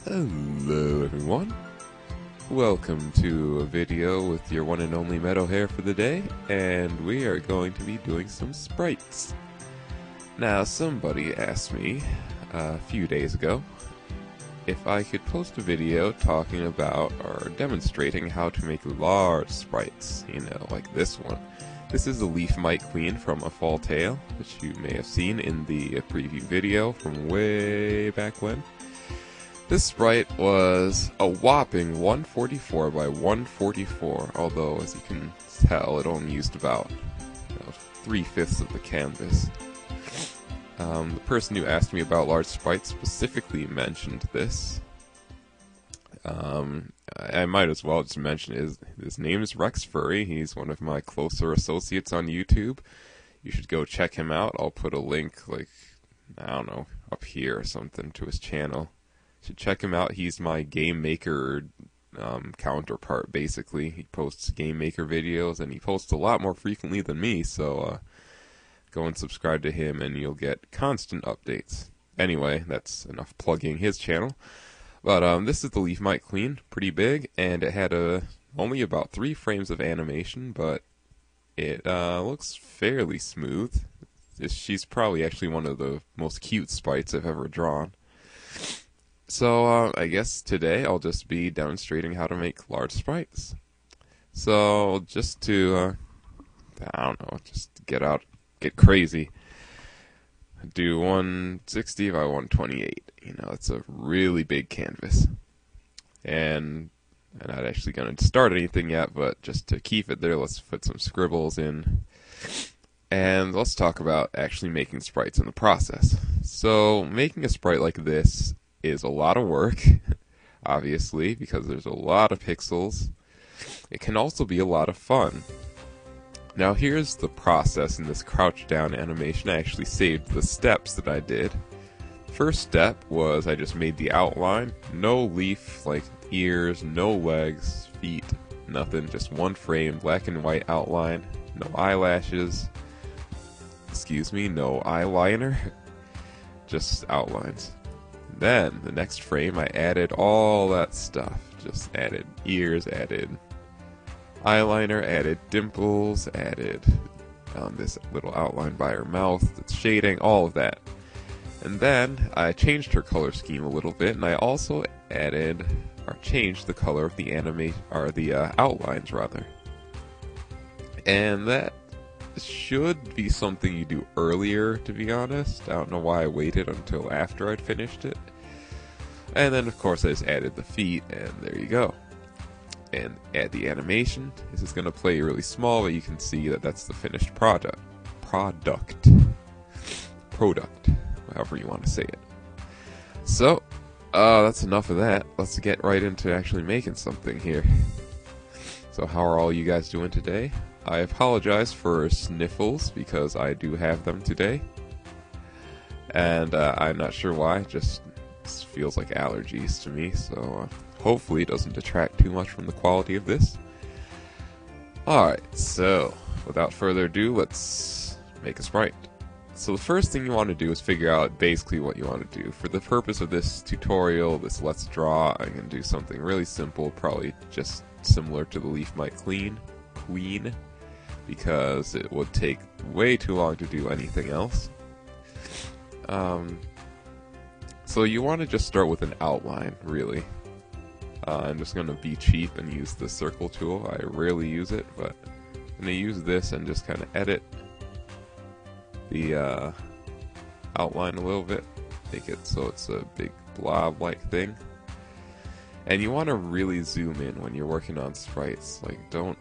Hello everyone, welcome to a video with your one and only Meadowhair for the day, and we are going to be doing some sprites. Now somebody asked me a few days ago if I could post a video talking about or demonstrating how to make large sprites, like this one. This is the Leaf Mite Queen from A Fall Tale, which you may have seen in the preview video from way back when. This sprite was a whopping 144 by 144, although as you can tell it only used about 3/5 of the canvas. The person who asked me about large sprites specifically mentioned this. I might as well just mention his name is Rexfurry. He's one of my closer associates on YouTube. You should go check him out. I'll put a link, up here or something to his channel. You should check him out. He's my game maker counterpart, basically. He posts game maker videos, and he posts a lot more frequently than me, so go and subscribe to him, and you'll get constant updates. Anyway, that's enough plugging his channel. But this is the Leaf Mite Queen, pretty big, and it had only about 3 frames of animation, but it looks fairly smooth. She's probably actually one of the most cute sprites I've ever drawn. So I guess today I'll just be demonstrating how to make large sprites. So just to, just get crazy. Do 160 by 128. It's a really big canvas. And I'm not actually going to start anything yet, but just to keep it there, let's put some scribbles in. And let's talk about actually making sprites in the process. So making a sprite like this is a lot of work, obviously, because there's a lot of pixels. It can also be a lot of fun. Now here's the process in this crouch down animation. I actually saved the steps that I did. First step was I just made the outline. No leaf, like ears, no legs, feet, nothing. Just one frame, black and white outline. No eyelashes. No eyeliner. Just outlines. Then, the next frame, I added all that stuff. Just added ears, added eyeliner, added dimples, added this little outline by her mouth, the shading, all of that. And then, I changed her color scheme a little bit, and I also added, or changed the color of the outlines, rather. And that should be something you do earlier, to be honest. I don't know why I waited until after I'd finished it. And then, of course, I just added the feet, and there you go. And add the animation. This is going to play really small, but you can see that that's the finished product, however you want to say it. So, that's enough of that. Let's get right into actually making something here. So how are all you guys doing today? I apologize for sniffles, because I do have them today. And I'm not sure why, just feels like allergies to me, so hopefully it doesn't detract too much from the quality of this. Alright, so without further ado, let's make a sprite. So the first thing you want to do is figure out basically what you want to do. For the purpose of this tutorial, this Let's Draw, I'm going to do something really simple, probably just similar to the Leaf Mite Queen, because it would take way too long to do anything else. So you want to just start with an outline, really. I'm just going to be cheap and use the circle tool. I rarely use it, but I'm going to use this and just kind of edit the outline a little bit. Make it so it's a big blob-like thing. And you want to really zoom in when you're working on sprites. Like, don't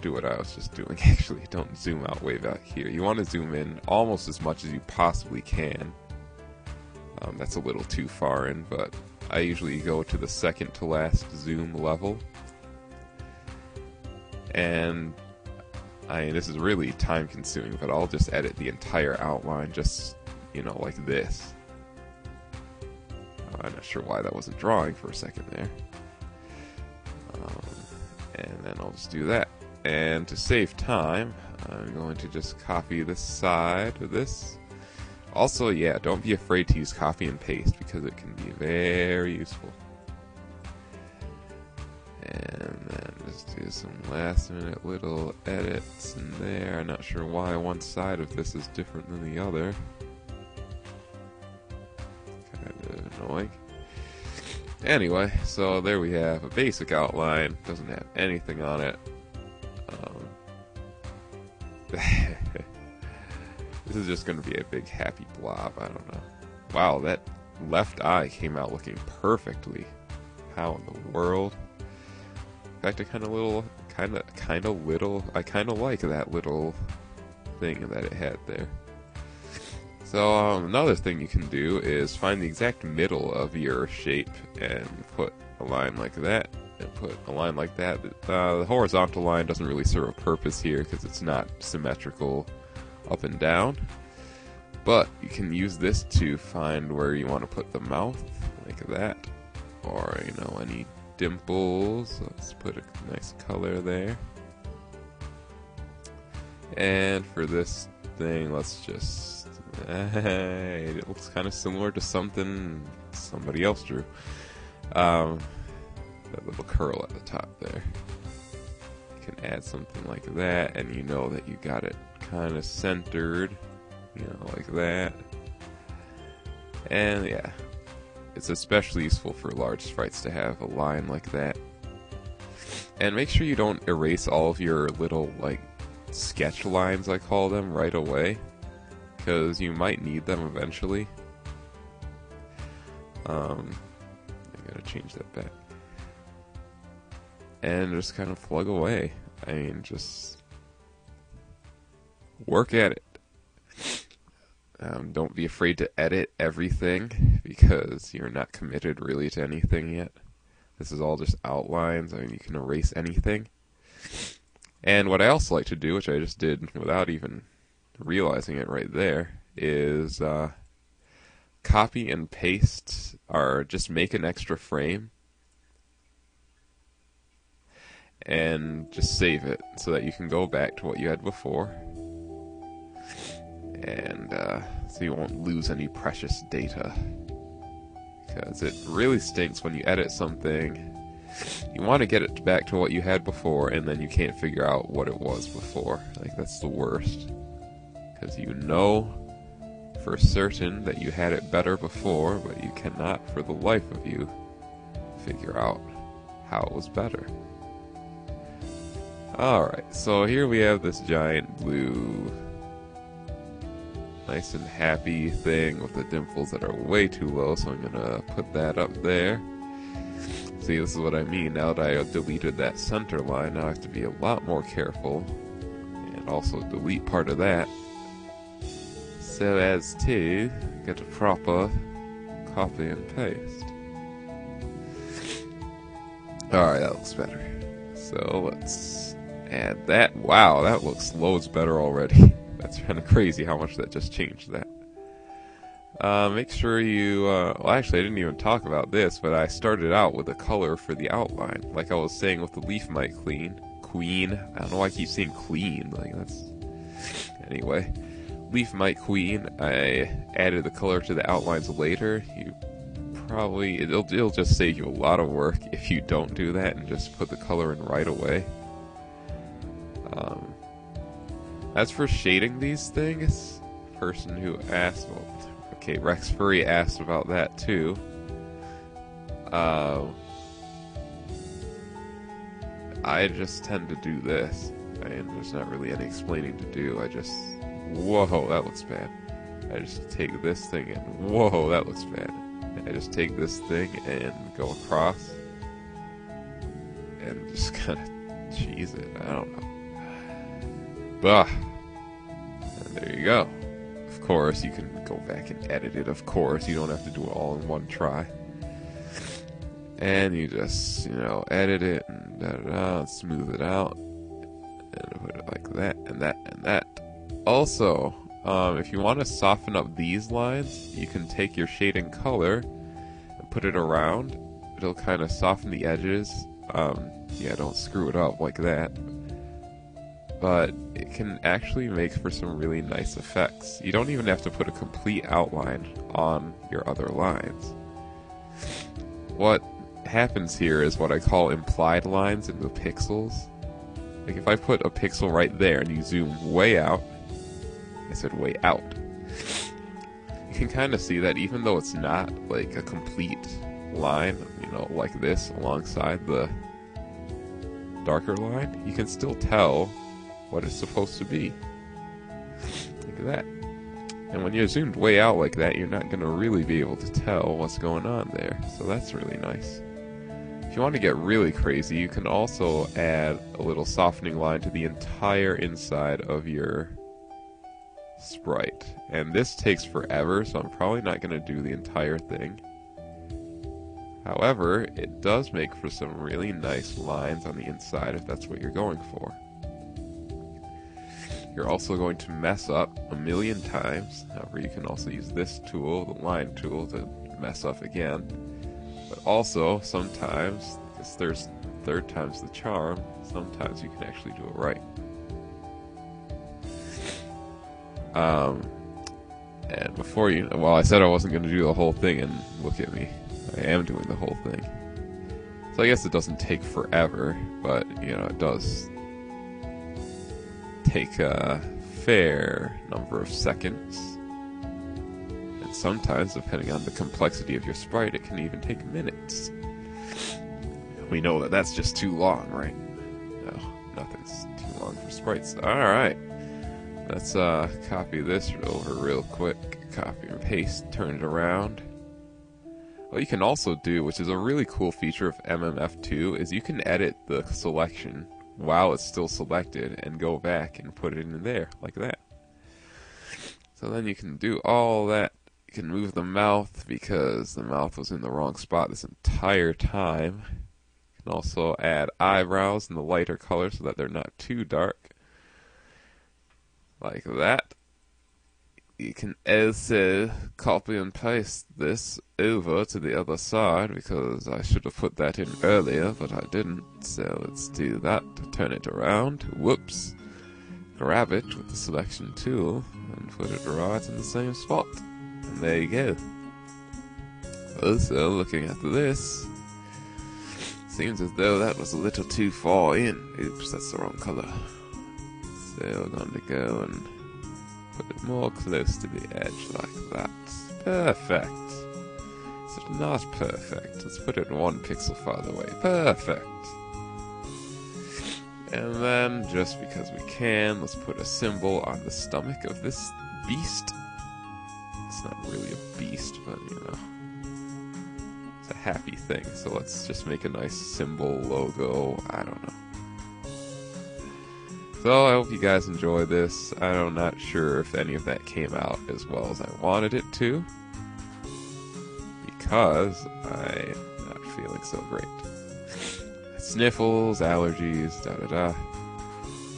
do what I was just doing, actually. Don't zoom out way back here. You want to zoom in almost as much as you possibly can. That's a little too far in, but I usually go to the second to last zoom level. And this is really time consuming, but I'll just edit the entire outline just, like this. I'm not sure why that wasn't drawing for a second there. And then I'll just do that. And to save time, I'm going to just copy this side of this. Also, yeah, don't be afraid to use copy and paste because it can be very useful. And then just do some last minute little edits in there. I'm not sure why one side of this is different than the other. Kind of annoying. Anyway, so there we have a basic outline. Doesn't have anything on it. This is just going to be a big happy blob. I don't know. Wow, that left eye came out looking perfectly. How in the world? In fact, I kind of like that little thing that it had there. So another thing you can do is find the exact middle of your shape and put a line like that and put a line like that. The horizontal line doesn't really serve a purpose here because it's not symmetrical up and down, but you can use this to find where you want to put the mouth like that, or any dimples. Let's put a nice color there. And for this thing, let's just it looks kind of similar to something somebody else drew. That little curl at the top there. You can add something like that, and you know that you got it kind of centered, like that. And yeah, it's especially useful for large sprites to have a line like that. And make sure you don't erase all of your little sketch lines, I call them, right away, because you might need them eventually. I'm gonna change that back. And just kind of plug away. I mean, just work at it. Don't be afraid to edit everything because you're not committed really to anything yet. This is all just outlines. I mean, you can erase anything. And what I also like to do, which I just did without even realizing it right there, is copy and paste, or just make an extra frame and just save it so that you can go back to what you had before. And so you won't lose any precious data. Because it really stinks when you edit something. You want to get it back to what you had before, and then you can't figure out what it was before. That's the worst. Because you know for certain that you had it better before, but you cannot for the life of you figure out how it was better. Alright, so here we have this giant blue, nice and happy thing with the dimples that are way too low, so I'm gonna put that up there. See, this is what I mean. Now that I deleted that center line, now I have to be a lot more careful and also delete part of that so as to get a proper copy and paste. Alright, that looks better. So let's add that. Wow, that looks loads better already. That's kind of crazy how much that just changed that. Make sure you, well actually I didn't even talk about this, but I started out with a color for the outline. Like I was saying with the leaf might queen. I don't know why I keep saying clean, anyway. Leaf might queen, I added the color to the outlines later. It'll just save you a lot of work if you don't do that and just put the color in right away. As for shading these things, person who asked, okay, Rexfurry asked about that too. I just tend to do this, and there's not really any explaining to do. Whoa, that looks bad. I just take this thing and, whoa, that looks bad. I just take this thing and go across and just kind of cheese it. I don't know. Bah. And there you go. Of course, you can go back and edit it. Of course, you don't have to do it all in one try. And you just, edit it and smooth it out. And put it like that, and that, and that. Also, if you want to soften up these lines, you can take your shading color and put it around. It'll kind of soften the edges. Yeah, don't screw it up like that. but it can actually make for some really nice effects. You don't even have to put a complete outline on your other lines. What happens here is what I call implied lines in the pixels. Like if I put a pixel right there and you zoom way out, I said way out, you can kind of see that even though it's not like a complete line, you know, like this alongside the darker line, you can still tell what it's supposed to be. Like that. And when you're zoomed way out like that, you're not going to really be able to tell what's going on there. So that's really nice. If you want to get really crazy, you can also add a little softening line to the entire inside of your sprite. And this takes forever, so I'm probably not going to do the entire thing. However, it does make for some really nice lines on the inside if that's what you're going for. You're also going to mess up a million times. However, you can also use this tool, the line tool, to mess up again. But also, sometimes, because there's third time's the charm, sometimes you can actually do it right. And before you, well, I said I wasn't going to do the whole thing, and look at me. I am doing the whole thing. So I guess it doesn't take forever, but, you know, it does take a fair number of seconds. And sometimes, depending on the complexity of your sprite, it can even take minutes. We know that that's just too long, right? No, nothing's too long for sprites. Alright. Let's copy this over real quick. Copy and paste, turn it around. What you can also do, which is a really cool feature of MMF2, is you can edit the selection while it's still selected and go back and put it in there, like that. So then you can do all that. You can move the mouth because the mouth was in the wrong spot this entire time. You can also add eyebrows in the lighter color so that they're not too dark. Like that. You can also copy and paste this over to the other side because I should have put that in earlier, but I didn't. So let's do that. Turn it around. Whoops. Grab it with the selection tool and put it right in the same spot. And there you go. Also, looking at this, seems as though that was a little too far in. Oops, that's the wrong color. So we're going to go and put it more close to the edge like that. Perfect. It's not perfect. Let's put it 1 pixel farther away. Perfect. And then, just because we can, let's put a symbol on the stomach of this beast. It's not really a beast, but you know, it's a happy thing. So let's just make a nice symbol, logo, I don't know. So I hope you guys enjoy this. I'm not sure if any of that came out as well as I wanted it to, because I'm not feeling so great. Sniffles, allergies, da-da-da.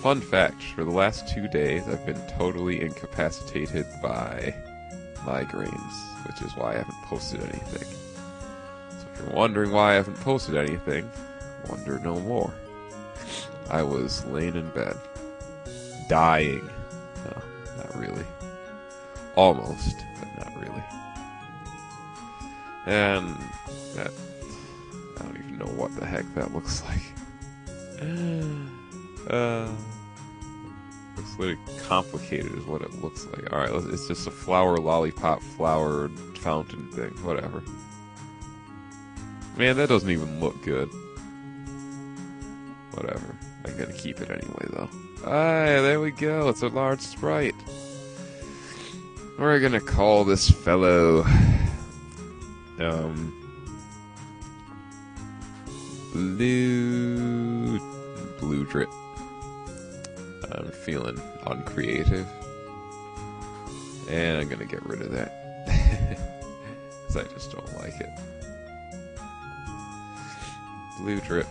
Fun fact, for the last 2 days I've been totally incapacitated by migraines, which is why I haven't posted anything. So if you're wondering why I haven't posted anything, wonder no more. I was laying in bed, dying. No, not really. Almost, but not really. And that, I don't even know what the heck that looks like. Looks really complicated is what it looks like. Alright, it's just a flower lollipop flower fountain thing, whatever. Man, that doesn't even look good. Whatever. I'm gonna keep it anyway, though. Ah, there we go. It's a large sprite. We're gonna call this fellow... Blue Drip. I'm feeling uncreative. And I'm gonna get rid of that. Because I just don't like it. Blue Drip.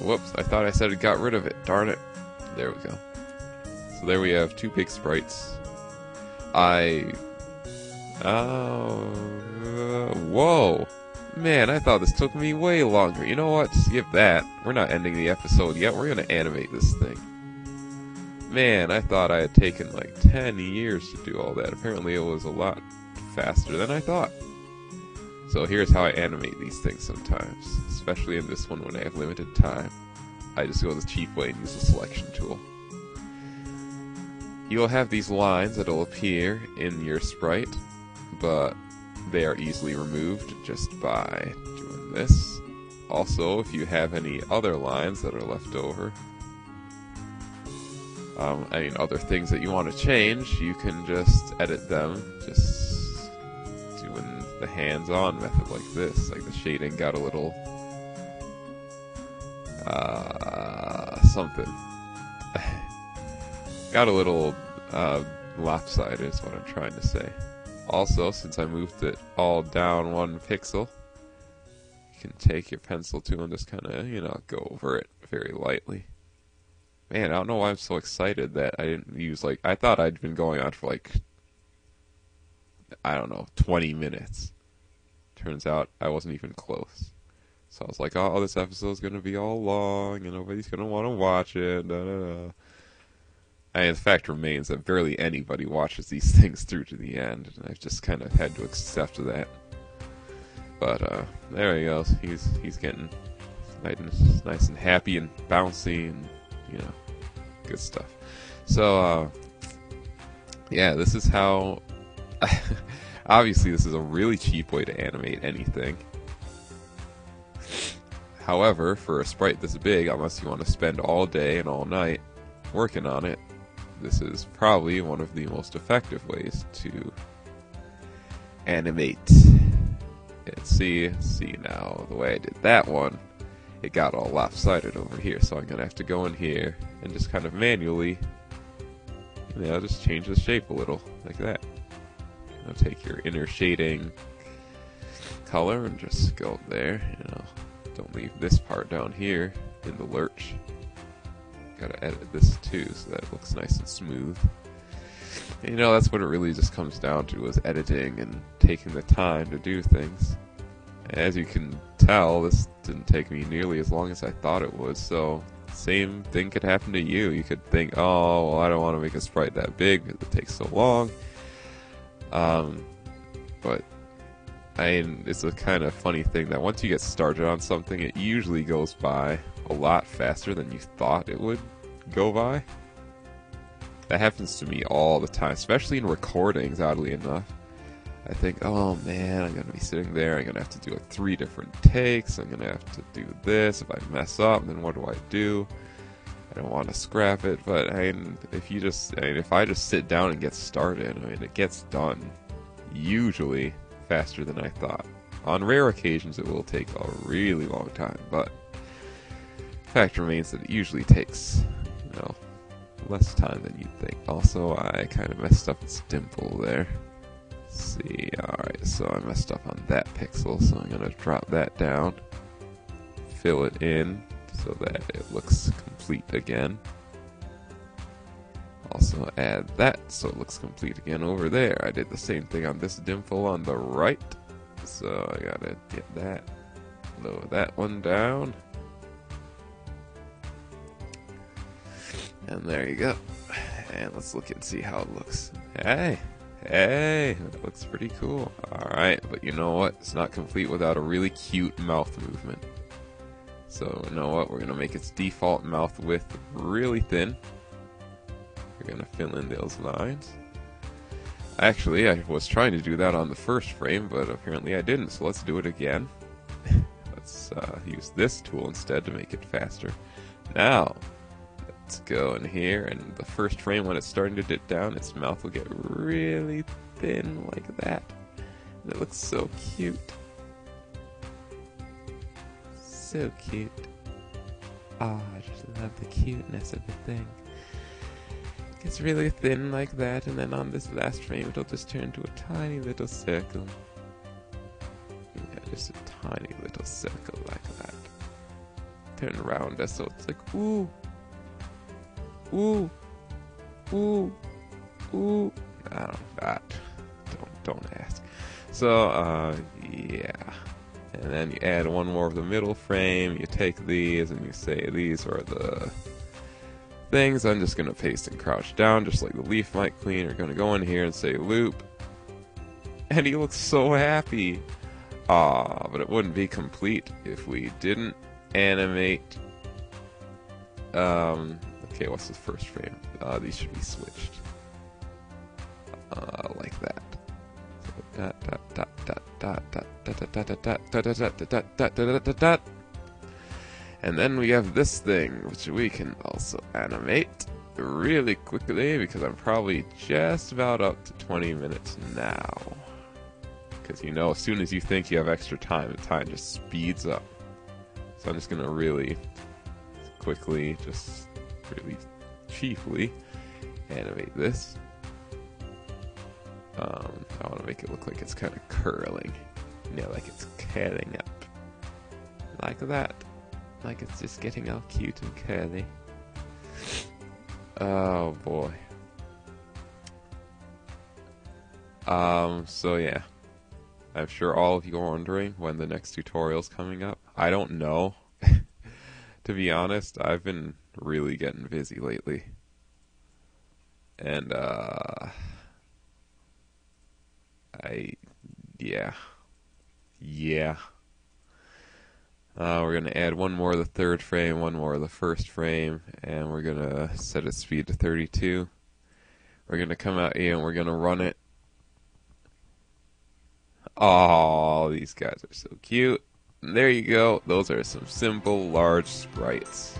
Whoops, I thought I said it got rid of it. Darn it. There we go. So there we have 2 big sprites. Whoa. Man, I thought this took me way longer. You know what? Skip that. We're not ending the episode yet. We're going to animate this thing. Man, I thought I had taken like 10 years to do all that. Apparently it was a lot faster than I thought. So here's how I animate these things sometimes, especially in this one when I have limited time. I just go the cheap way and use the selection tool. You'll have these lines that'll appear in your sprite, but they are easily removed just by doing this. Also, if you have any other lines that are left over, other things that you want to change, you can just edit them, just doing the hands-on method like this. Like the shading got a little, something. Got a little, lopsided is what I'm trying to say. Also, since I moved it all down 1 pixel, you can take your pencil tool and just kind of, go over it very lightly. Man, I don't know why I'm so excited that I didn't use, I thought I'd been going on for, 20 minutes. Turns out I wasn't even close. So I was like, oh, this episode's going to be all long, and nobody's going to want to watch it, And the fact remains that barely anybody watches these things through to the end, and I've just kind of had to accept that. But, there he goes. He's getting nice and happy and bouncy and, good stuff. So, yeah, this is how... Obviously, this is a really cheap way to animate anything. However, for a sprite this big, unless you want to spend all day and all night working on it, this is probably one of the most effective ways to animate. And see now, the way I did that one, it got all lopsided over here, so I'm going to have to go in here and just kind of manually, just change the shape a little, like that. Take your inner shading color and just go there, don't leave this part down here in the lurch. Gotta edit this too so that it looks nice and smooth. And, that's what it really just comes down to, is editing and taking the time to do things. As you can tell, this didn't take me nearly as long as I thought it would, so same thing could happen to you. You could think, oh, well, I don't want to make a sprite that big because it takes so long. But it's a kind of funny thing that once you get started on something, it usually goes by a lot faster than you thought it would go by. That happens to me all the time, especially in recordings, oddly enough. I think, oh man, I'm going to be sitting there, I'm going to have to do 3 different takes, I'm going to have to do this. If I mess up, then what do I do? I don't want to scrap it, but if I just sit down and get started, it gets done usually faster than I thought. On rare occasions, it will take a really long time, but the fact remains that it usually takes, less time than you'd think. Also, I kind of messed up its dimple there. Let's see, alright, so I messed up on that pixel, so I'm going to drop that down, fill it in so that it looks complete again. Also add that so it looks complete again over there. I did the same thing on this dimple on the right, so I gotta get that, lower that one down. And there you go. And let's look and see how it looks. Hey, that looks pretty cool. Alright, but you know what? It's not complete without a really cute mouth movement. So, you know what? We're going to make its default mouth width really thin. We're going to fill in those lines. Actually, I was trying to do that on the first frame, but apparently I didn't, so let's do it again. Let's use this tool instead to make it faster. Now, let's go in here, and the first frame, when it's starting to dip down, its mouth will get really thin like that. And it looks so cute. So cute. Oh, I just love the cuteness of the thing. It gets really thin like that, and then on this last frame, it'll just turn to a tiny little circle. Yeah, just a tiny little circle like that. Turn around us so it's like, ooh. Ooh. Ooh. Ooh. Don't ask. So, yeah. And then you add one more of the middle frame, you take these and you say these are the things, I'm just going to paste and crouch down, just like the Leaf Mic Queen. We're going to go in here and say loop. And he looks so happy. But it wouldn't be complete if we didn't animate. Okay, what's the first frame? These should be switched. Like that. And then we have this thing, which we can also animate really quickly, because I'm probably just about up to 20 minutes now. Because, you know, as soon as you think you have extra time, the time just speeds up. So I'm just going to really quickly, just really cheaply animate this. I want to make it look like it's kind of curling. You know, like it's curling up. Like that. Like it's just getting all cute and curly. Oh boy. So yeah. I'm sure all of you are wondering when the next tutorial's coming up. I don't know. To be honest, I've been really getting busy lately. And yeah. We're going to add one more of the third frame, one more of the first frame, and we're going to set its speed to 32. We're going to come out here and we're going to run it. Oh, these guys are so cute. And there you go. Those are some simple, large sprites.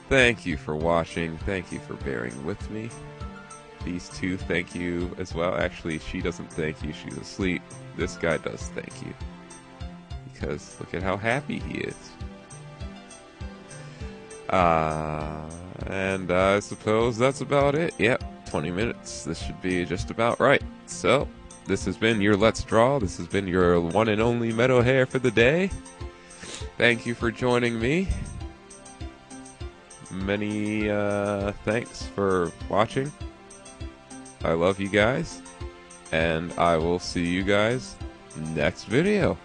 Thank you for watching. Thank you for bearing with me. These two, thank you as well. Actually, she doesn't thank you. She's asleep. This guy does thank you. Because look at how happy he is. And I suppose that's about it. Yep, 20 minutes. This should be just about right. So, this has been your Let's Draw. This has been your one and only Meadow Hair for the day. Thank you for joining me. Many thanks for watching. I love you guys. And I will see you guys next video.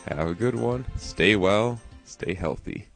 Have a good one. Stay well. Stay healthy.